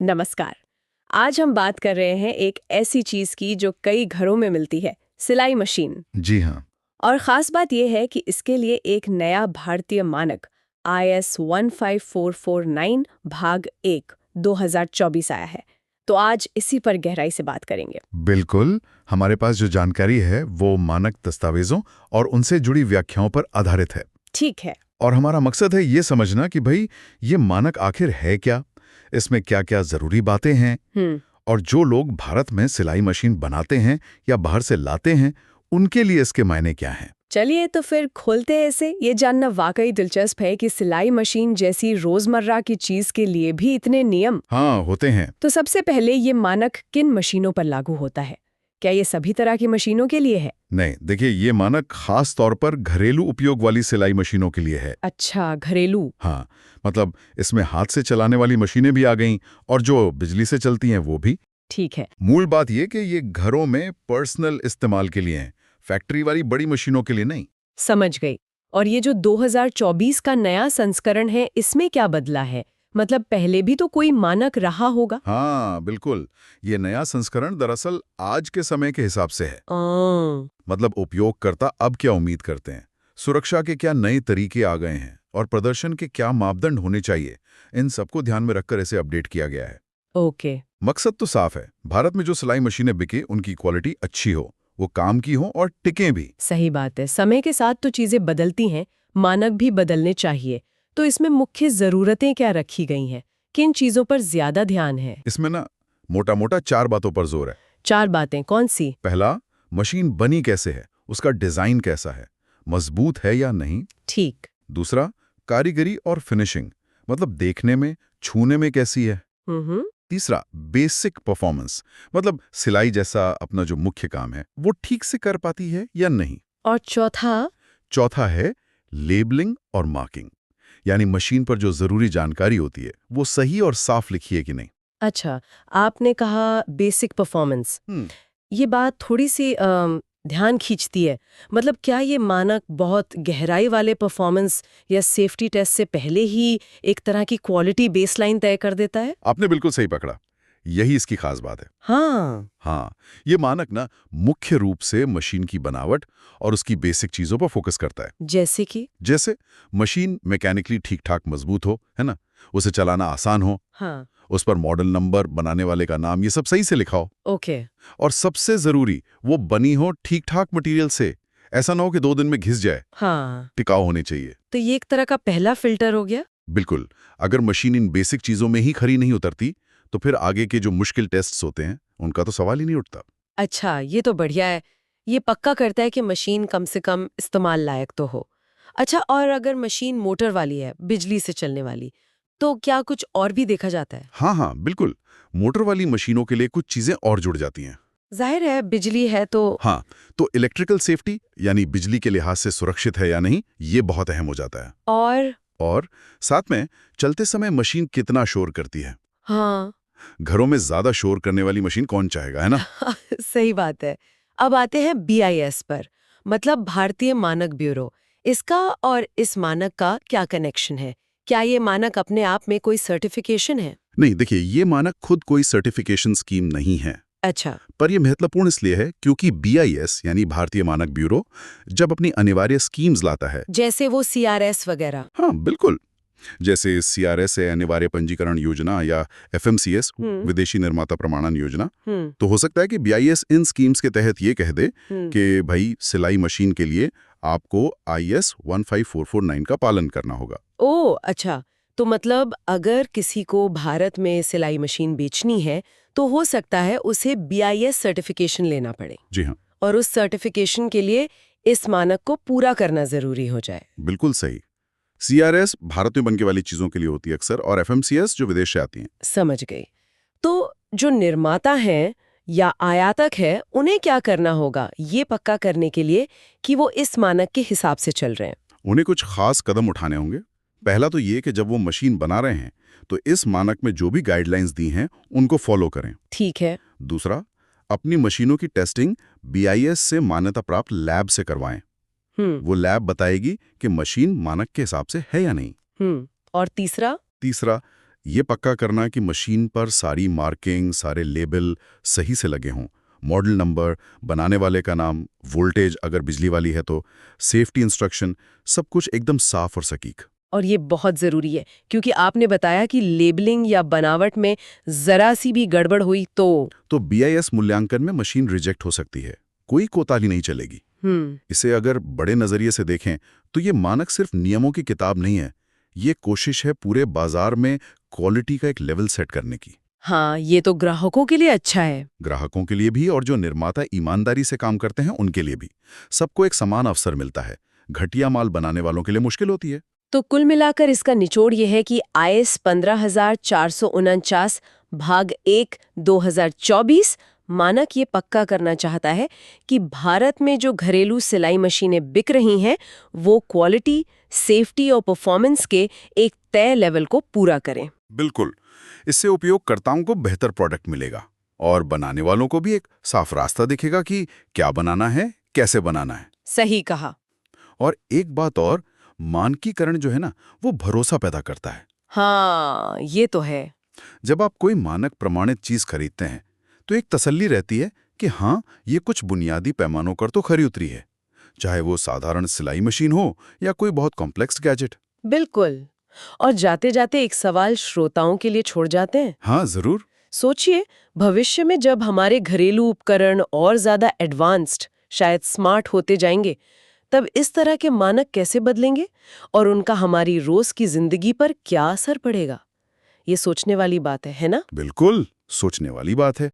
नमस्कार। आज हम बात कर रहे हैं एक ऐसी चीज की जो कई घरों में मिलती है, सिलाई मशीन। जी हाँ। और खास बात यह है कि इसके लिए एक नया भारतीय मानक IS 15449 भाग 1 2024 आया है। तो आज इसी पर गहराई से बात करेंगे। बिल्कुल, हमारे पास जो जानकारी है वो मानक दस्तावेजों और उनसे जुड़ी व्याख्याओं पर आधारित है। ठीक है। और हमारा मकसद है ये समझना कि भाई ये मानक आखिर है क्या, इसमें क्या क्या जरूरी बातें हैं, और जो लोग भारत में सिलाई मशीन बनाते हैं या बाहर से लाते हैं उनके लिए इसके मायने क्या हैं। चलिए तो फिर खोलते हैं इसे। ये जानना वाकई दिलचस्प है कि सिलाई मशीन जैसी रोजमर्रा की चीज के लिए भी इतने नियम। हाँ, होते हैं। तो सबसे पहले ये मानक किन मशीनों पर लागू होता है? क्या ये सभी तरह की मशीनों के लिए है? नहीं, देखिए, ये मानक खास तौर पर घरेलू उपयोग वाली सिलाई मशीनों के लिए है। अच्छा, घरेलू। हाँ, मतलब इसमें हाथ से चलाने वाली मशीनें भी आ गईं और जो बिजली से चलती हैं वो भी। ठीक है। मूल बात ये कि ये घरों में पर्सनल इस्तेमाल के लिए हैं, फैक्ट्री वाली बड़ी मशीनों के लिए नहीं। समझ गई। और ये जो 2024 का नया संस्करण है, इसमें क्या बदला है? मतलब पहले भी तो कोई मानक रहा होगा। हाँ, बिल्कुल। ये नया संस्करण दरअसल आज के समय के हिसाब से है। मतलब उपयोगकर्ता अब क्या उम्मीद करते हैं, सुरक्षा के क्या नए तरीके आ गए हैं और प्रदर्शन के क्या मापदंड होने चाहिए, इन सबको ध्यान में रखकर इसे अपडेट किया गया है। ओके। मकसद तो साफ है, भारत में जो सिलाई मशीनें बिके उनकी क्वालिटी अच्छी हो, वो काम की हो और टिकें भी। सही बात है। समय के साथ तो चीजें बदलती हैं, मानक भी बदलने चाहिए। तो इसमें मुख्य जरूरतें क्या रखी गई हैं? किन चीजों पर ज्यादा ध्यान है? इसमें ना मोटा मोटा 4 बातों पर जोर है। 4 बातें कौन सी? पहला, मशीन बनी कैसे है, उसका डिजाइन कैसा है, मजबूत है या नहीं। ठीक। दूसरा, कारीगरी और फिनिशिंग, मतलब देखने में, छूने में कैसी है। हम्म। तीसरा, बेसिक परफॉर्मेंस, मतलब सिलाई जैसा अपना जो मुख्य काम है वो ठीक से कर पाती है या नहीं। और चौथा? चौथा है लेबलिंग और मार्किंग, यानी मशीन पर जो जरूरी जानकारी होती है वो सही और साफ लिखी है कि नहीं। अच्छा, आपने कहा बेसिक परफॉर्मेंस। ये बात थोड़ी सी ध्यान खींचती है। मतलब क्या ये मानक बहुत गहराई वाले परफॉर्मेंस या सेफ्टी टेस्ट से पहले ही एक तरह की क्वालिटी बेसलाइन तय कर देता है? आपने बिल्कुल सही पकड़ा, यही इसकी खास बात है। हाँ। ये मानक ना मुख्य रूप से मशीन की बनावट और उसकी बेसिक चीजों पर फोकस करता है। जैसे कि? जैसे मशीन मैकेनिकली ठीक ठाक मजबूत हो, है ना, उसे चलाना आसान हो, हाँ। उस पर मॉडल नंबर, बनाने वाले का नाम, ये सब सही से लिखा हो। ओके। और सबसे जरूरी, वो बनी हो ठीक ठाक मटेरियल से, ऐसा ना हो कि 2 दिन में घिस जाए। हाँ। टिकाऊ होनी चाहिए। तो ये एक तरह का पहला फिल्टर हो गया। बिल्कुल। अगर मशीन इन बेसिक चीजों में ही खरी नहीं उतरती तो फिर आगे के जो मुश्किल टेस्ट्स होते हैं उनका तो सवाल ही नहीं उठता। अच्छा, ये तो बढ़िया है। ये पक्का करता है कि मशीन कम से कम इस्तेमाल लायक तो हो। अच्छा, और अगर मशीन मोटर वाली है, बिजली से चलने वाली, तो क्या कुछ और भी देखा जाता है? हाँ हाँ, बिल्कुल। मोटर वाली मशीनों के लिए कुछ चीजें और जुड़ जाती हैं। जाहिर है, बिजली है तो। हाँ, तो इलेक्ट्रिकल सेफ्टी, यानी बिजली के लिहाज से सुरक्षित है या नहीं, ये बहुत अहम हो जाता है। और साथ में चलते समय मशीन कितना शोर करती है। हाँ। घरों में ज्यादा शोर करने वाली मशीन कौन चाहेगा, है ना। सही बात है। अब आते हैं BIS पर, मतलब भारतीय मानक ब्यूरो। इसका और इस मानक का क्या कनेक्शन है? क्या ये मानक अपने आप में कोई सर्टिफिकेशन है? नहीं, देखिए, ये मानक खुद कोई सर्टिफिकेशन स्कीम नहीं है। अच्छा। पर यह महत्वपूर्ण इसलिए है क्योंकि BIS यानी भारतीय मानक ब्यूरो जब अपनी अनिवार्य स्कीम्स लाता है, जैसे वो CRS वगैरह। हाँ बिल्कुल, जैसे CRS है अनिवार्य पंजीकरण योजना, या FMCS विदेशी निर्माता प्रमाणन योजना, तो हो सकता है कि BIS इन स्कीम्स के तहत ये कह दे कि भाई सिलाई मशीन के लिए आपको IS 15449 का पालन करना होगा। ओह अच्छा, तो मतलब अगर किसी को भारत में सिलाई मशीन बेचनी है तो हो सकता है उसे BIS सर्टिफिकेशन लेना पड़े। जी हाँ, और उस सर्टिफिकेशन के लिए इस मानक को पूरा करना जरूरी हो जाए। बिल्कुल सही। CRS भारत में बनने वाली चीजों के लिए होती है अक्सर, और FMCS जो विदेश से आती हैं। समझ गई। तो जो निर्माता हैं या आयातक है, उन्हें क्या करना होगा ये पक्का करने के लिए कि वो इस मानक के हिसाब से चल रहे हैं? उन्हें कुछ खास कदम उठाने होंगे। पहला तो ये कि जब वो मशीन बना रहे हैं तो इस मानक में जो भी गाइडलाइंस दी हैं उनको फॉलो करें। ठीक है। दूसरा, अपनी मशीनों की टेस्टिंग BIS से मान्यता प्राप्त लैब से करवाएं। वो लैब बताएगी कि मशीन मानक के हिसाब से है या नहीं। और तीसरा? तीसरा, ये पक्का करना कि मशीन पर सारी मार्किंग, सारे लेबल सही से लगे हों, मॉडल नंबर, बनाने वाले का नाम, वोल्टेज अगर बिजली वाली है तो, सेफ्टी इंस्ट्रक्शन, सब कुछ एकदम साफ और सटीक। और ये बहुत ज़रूरी है क्योंकि आपने बताया कि लेबलिंग या बनावट में ज़रा सी भी गड़बड़ हुई तो BIS मूल्यांकन में मशीन रिजेक्ट हो सकती है, कोई कोताही नहीं चलेगी। इसे अगर बड़े नजरिए से देखें तो ये मानक सिर्फ नियमों की किताब नहीं है, ये कोशिश है पूरे बाजार में क्वालिटी का एक लेवल सेट करने की। हाँ, ये तो ग्राहकों के लिए अच्छा है। ग्राहकों के लिए भी और जो निर्माता ईमानदारी से काम करते हैं उनके लिए भी। सबको एक समान अवसर मिलता है। घटिया माल बनाने वालों के लिए मुश्किल होती है। तो कुल मिलाकर इसका निचोड़ ये है कि IS 15,449 भाग 1 2024 मानक ये पक्का करना चाहता है कि भारत में जो घरेलू सिलाई मशीनें बिक रही हैं वो क्वालिटी, सेफ्टी और परफॉर्मेंस के एक तय लेवल को पूरा करें। बिल्कुल, इससे उपयोगकर्ताओं को बेहतर प्रोडक्ट मिलेगा और बनाने वालों को भी एक साफ रास्ता दिखेगा कि क्या बनाना है, कैसे बनाना है। सही कहा। और एक बात और, मानकीकरण जो है ना, वो भरोसा पैदा करता है। हाँ, ये तो है। जब आप कोई मानक प्रमाणित चीज खरीदते हैं तो एक तसल्ली रहती है कि हाँ, ये कुछ बुनियादी पैमानों पर तो खरी उतरी है, चाहे वो साधारण सिलाई मशीन हो या कोई बहुत कॉम्प्लेक्स गैजेट। बिल्कुल। और जाते जाते एक सवाल श्रोताओं के लिए छोड़ जाते हैं। हाँ, जरूर। सोचिए, भविष्य में जब हमारे घरेलू उपकरण और ज्यादा एडवांस्ड, शायद स्मार्ट होते जाएंगे, तब इस तरह के मानक कैसे बदलेंगे और उनका हमारी रोज की जिंदगी पर क्या असर पड़ेगा? ये सोचने वाली बात है ना? बिल्कुल, सोचने वाली बात है।